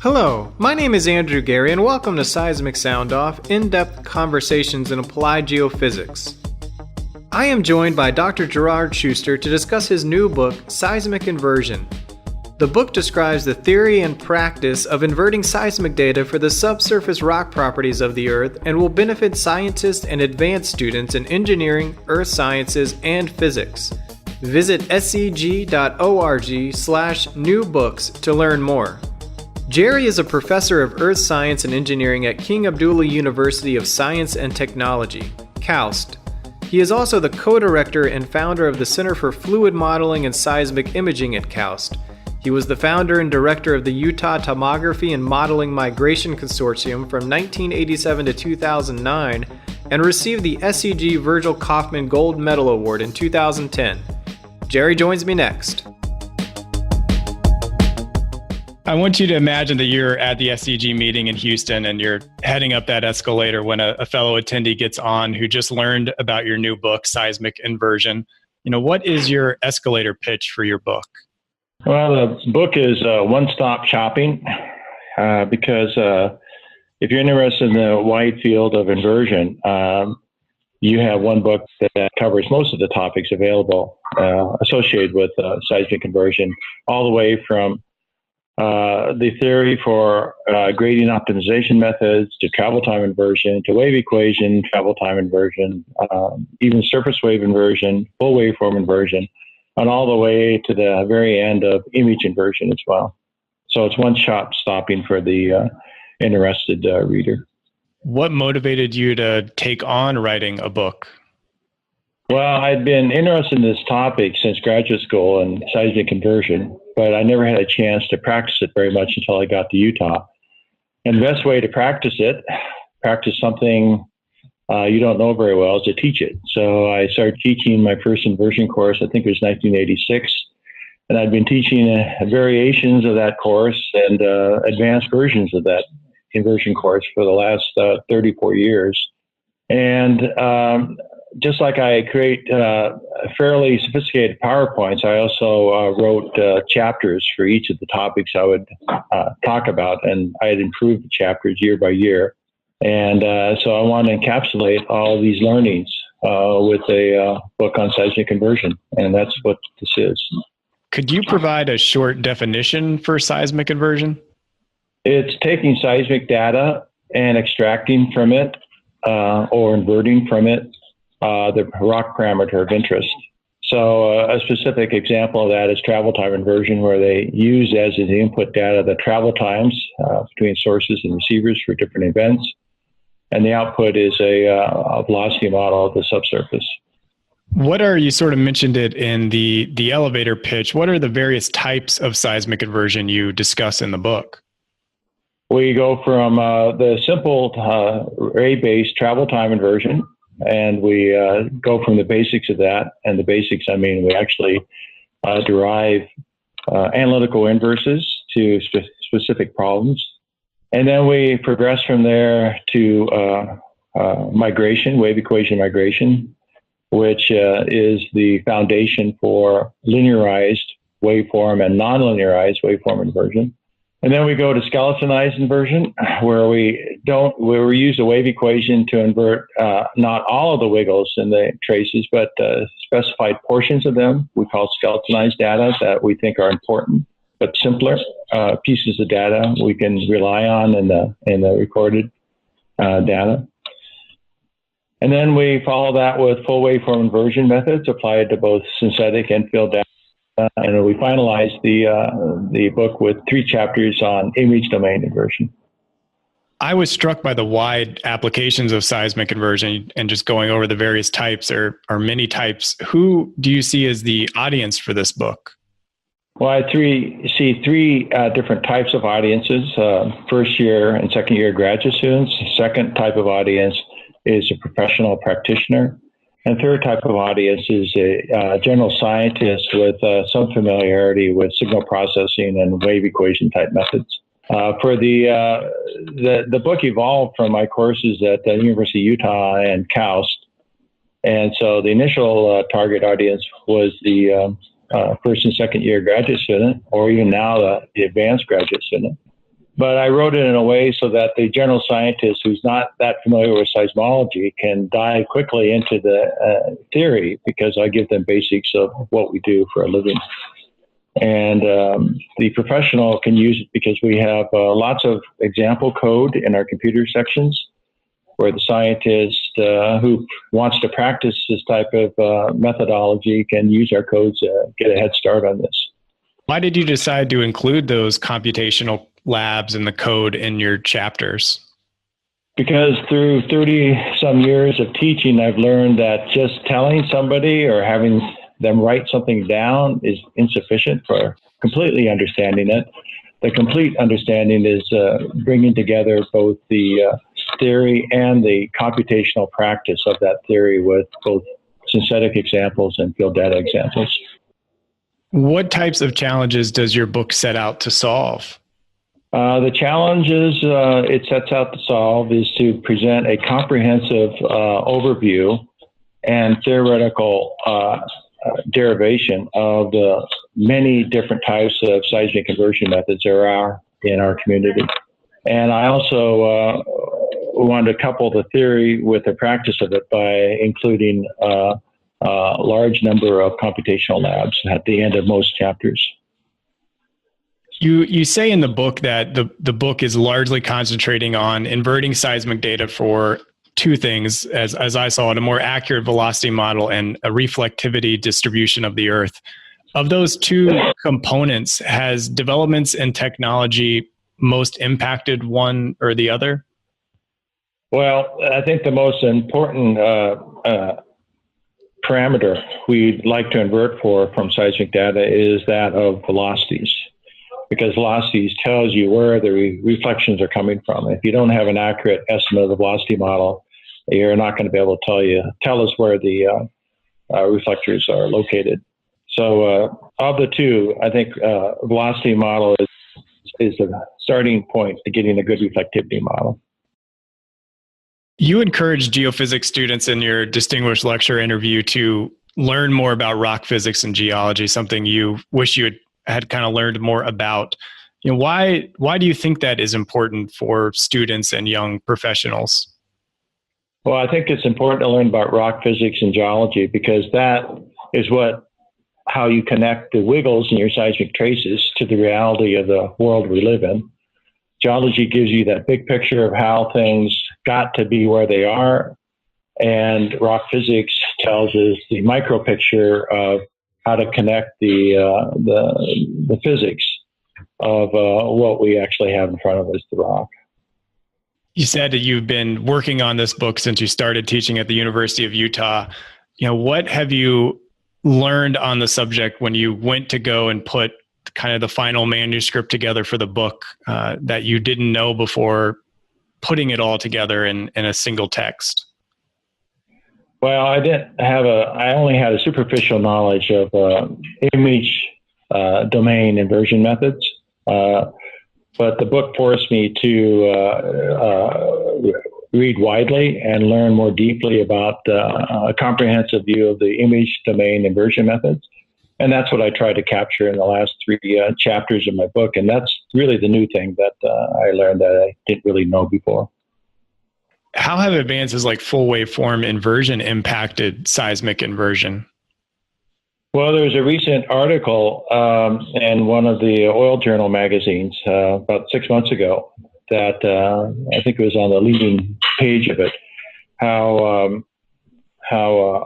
Hello, my name is Andrew Gary and welcome to Seismic Soundoff, in-depth conversations in applied geophysics. I am joined by Dr. Gerard Schuster to discuss his new book, Seismic Inversion. The book describes the theory and practice of inverting seismic data for the subsurface rock properties of the Earth and will benefit scientists and advanced students in engineering, earth sciences, and physics. Visit seg.org/new books to learn more. Jerry is a professor of earth science and engineering at King Abdullah University of Science and Technology, KAUST. He is also the co-director and founder of the Center for Fluid Modeling and Seismic Imaging at KAUST. He was the founder and director of the Utah Tomography and Modeling Migration Consortium from 1987 to 2009 and received the SEG Virgil Kauffman Gold Medal Award in 2010. Jerry joins me next. I want you to imagine that you're at the SEG meeting in Houston and you're heading up that escalator when a fellow attendee gets on who just learned about your new book, Seismic Inversion. What is your escalator pitch for your book? Well, the book is one-stop shopping because if you're interested in the wide field of inversion, you have one book that covers most of the topics available associated with seismic inversion, all the way from the theory for gradient optimization methods to travel time inversion, to wave equation, travel time inversion, even surface wave inversion, full waveform inversion, and all the way to the very end of image inversion as well. So it's one shop stopping for the interested reader. What motivated you to take on writing a book? Well, I'd been interested in this topic since graduate school and seismic inversion, but I never had a chance to practice it very much until I got to Utah. And the best way to practice something you don't know very well, is to teach it. So I started teaching my first inversion course, I think it was 1986. And I'd been teaching variations of that course and advanced versions of that inversion course for the last 34 years. And just like I create fairly sophisticated PowerPoints, I also wrote chapters for each of the topics I would talk about, and I had improved the chapters year by year. And so I want to encapsulate all these learnings with a book on seismic inversion, and that's what this is. Could you provide a short definition for seismic inversion? It's taking seismic data and extracting from it or inverting from it the rock parameter of interest. So a specific example of that is travel time inversion, where they use as the input data the travel times between sources and receivers for different events. And the output is a velocity model of the subsurface. What are, you sort of mentioned it in the elevator pitch, what are the various types of seismic inversion you discuss in the book? We go from the simple ray-based travel time inversion, and we go from the basics of that. And the basics, I mean, we actually derive analytical inverses to specific problems. And then we progress from there to migration, wave equation migration, which is the foundation for linearized waveform and non-linearized waveform inversion. And then we go to skeletonized inversion, where we use a wave equation to invert not all of the wiggles in the traces, but specified portions of them. We call skeletonized data that we think are important, but simpler pieces of data we can rely on in the recorded data. And then we follow that with full waveform inversion methods applied to both synthetic and field data. And we finalize the book with 3 chapters on image domain inversion. I was struck by the wide applications of seismic inversion and just going over the various types or many types. Who do you see as the audience for this book? Well, I see three different types of audiences, first year and second year graduate students. Second type of audience is a professional practitioner. And third type of audience is a general scientist with some familiarity with signal processing and wave equation type methods. For the book evolved from my courses at the University of Utah and KAUST. And so the initial target audience was the first and second year graduate student, or even now the advanced graduate student. But I wrote it in a way so that the general scientist who's not that familiar with seismology can dive quickly into the theory, because I give them basics of what we do for a living. And the professional can use it because we have lots of example code in our computer sections, where the scientist who wants to practice this type of methodology can use our codes to get a head start on this. Why did you decide to include those computational labs and the code in your chapters? Because through 30 some years of teaching, I've learned that just telling somebody or having them write something down is insufficient for completely understanding it. The complete understanding is bringing together both the theory and the computational practice of that theory with both synthetic examples and field data examples. What types of challenges does your book set out to solve? The challenges it sets out to solve is to present a comprehensive overview and theoretical derivation of the many different types of seismic conversion methods there are in our community. And I also wanted to couple the theory with the practice of it by including a large number of computational labs at the end of most chapters. You say in the book that the book is largely concentrating on inverting seismic data for two things, as I saw it, a more accurate velocity model and a reflectivity distribution of the Earth. Of those two components, has developments in technology most impacted one or the other? Well, I think the most important parameter we'd like to invert for from seismic data is that of velocities, because velocities tells you where the reflections are coming from. If you don't have an accurate estimate of the velocity model, you're not going to be able to tell us where the reflectors are located. So of the two, I think velocity model is the starting point to getting a good reflectivity model. You encouraged geophysics students in your distinguished lecture interview to learn more about rock physics and geology, something you wish you had kind of learned more about. You know, why do you think that is important for students and young professionals? Well, I think it's important to learn about rock physics and geology, because that is how you connect the wiggles in your seismic traces to the reality of the world we live in. Geology gives you that big picture of how things got to be where they are, and rock physics tells us the micro picture of how to connect the physics of what we actually have in front of us, the rock. You said that you've been working on this book since you started teaching at the University of Utah. You know, what have you learned on the subject when you went to go and put kind of the final manuscript together for the book that you didn't know before putting it all together in a single text? Well, I only had a superficial knowledge of image domain inversion methods. But the book forced me to read widely and learn more deeply about a comprehensive view of the image domain inversion methods. And that's what I tried to capture in the last 3 chapters of my book. And that's really the new thing that I learned that I didn't really know before. How have advances like full waveform inversion impacted seismic inversion? Well, there was a recent article in one of the oil journal magazines about 6 months ago that I think it was on the leading page of it, how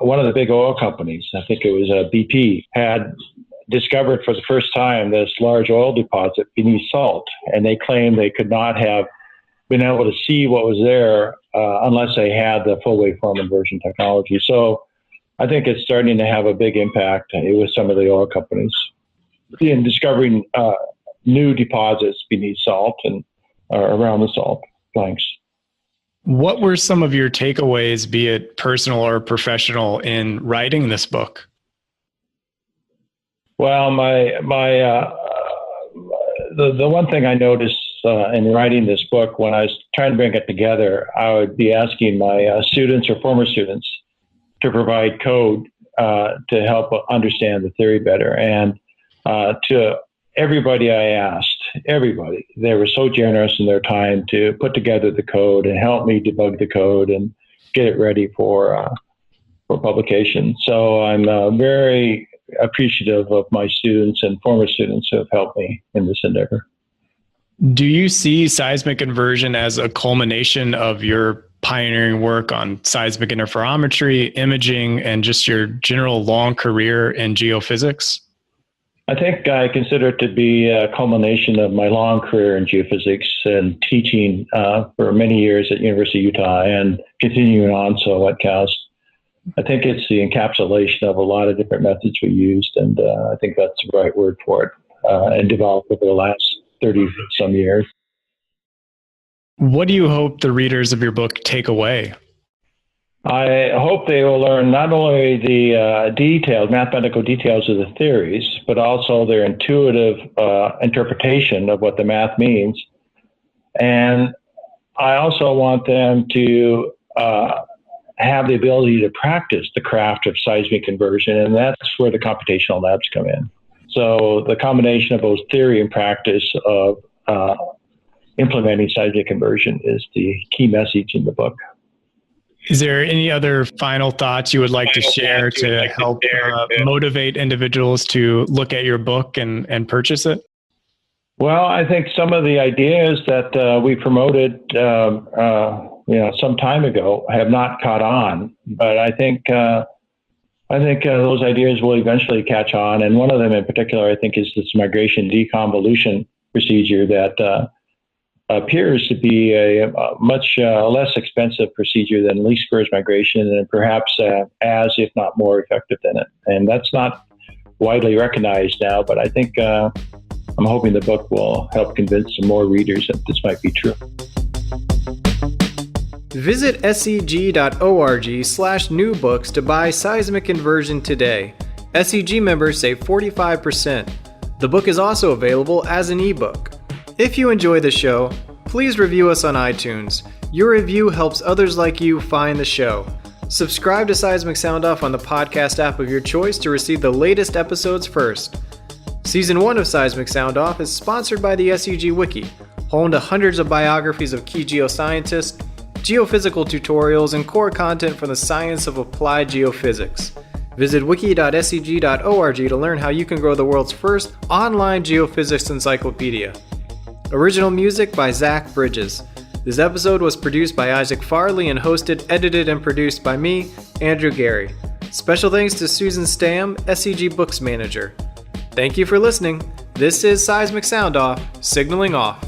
one of the big oil companies, I think it was BP, had discovered for the first time this large oil deposit beneath salt, and they claimed they could not have been able to see what was there unless they had the full waveform inversion technology. So I think it's starting to have a big impact with some of the oil companies in discovering new deposits beneath salt and around the salt flanks. What were some of your takeaways, be it personal or professional, in writing this book? Well, the one thing I noticed in writing this book, when I was trying to bring it together, I would be asking my students or former students to provide code to help understand the theory better, and to everybody I asked, everybody, they were so generous in their time to put together the code and help me debug the code and get it ready for publication. So I'm very appreciative of my students and former students who have helped me in this endeavor. Do you see seismic inversion as a culmination of your pioneering work on seismic interferometry, imaging, and just your general long career in geophysics? I think I consider it to be a culmination of my long career in geophysics and teaching for many years at University of Utah and continuing on so at KAUST. I think it's the encapsulation of a lot of different methods we used, and I think that's the right word for it, and developed over the last 30 some years. What do you hope the readers of your book take away? I hope they will learn not only the detailed mathematical details of the theories, but also their intuitive interpretation of what the math means. And I also want them to have the ability to practice the craft of seismic inversion, and that's where the computational labs come in. So the combination of both theory and practice of implementing seismic inversion is the key message in the book. Is there any other final thoughts you would like to share to help motivate individuals to look at your book and purchase it? Well, I think some of the ideas that we promoted, some time ago have not caught on, but I think those ideas will eventually catch on. And one of them in particular, I think, is this migration deconvolution procedure that appears to be a much less expensive procedure than least squares migration, and perhaps as, if not more effective than it. And that's not widely recognized now, but I think I'm hoping the book will help convince some more readers that this might be true. Visit seg.org/new books to buy Seismic Inversion today. SEG members save 45%. The book is also available as an ebook. If you enjoy the show, please review us on iTunes. Your review helps others like you find the show. Subscribe to Seismic Soundoff on the podcast app of your choice to receive the latest episodes first. Season 1 of Seismic Soundoff is sponsored by the SEG Wiki, home to hundreds of biographies of key geoscientists, geophysical tutorials, and core content from the science of applied geophysics. Visit wiki.seg.org to learn how you can grow the world's first online geophysics encyclopedia. Original music by Zach Bridges. This episode was produced by Isaac Farley and hosted, edited, and produced by me, Andrew Gary. Special thanks to Susan Stam, SEG Books Manager. Thank you for listening. This is Seismic Soundoff, signaling off.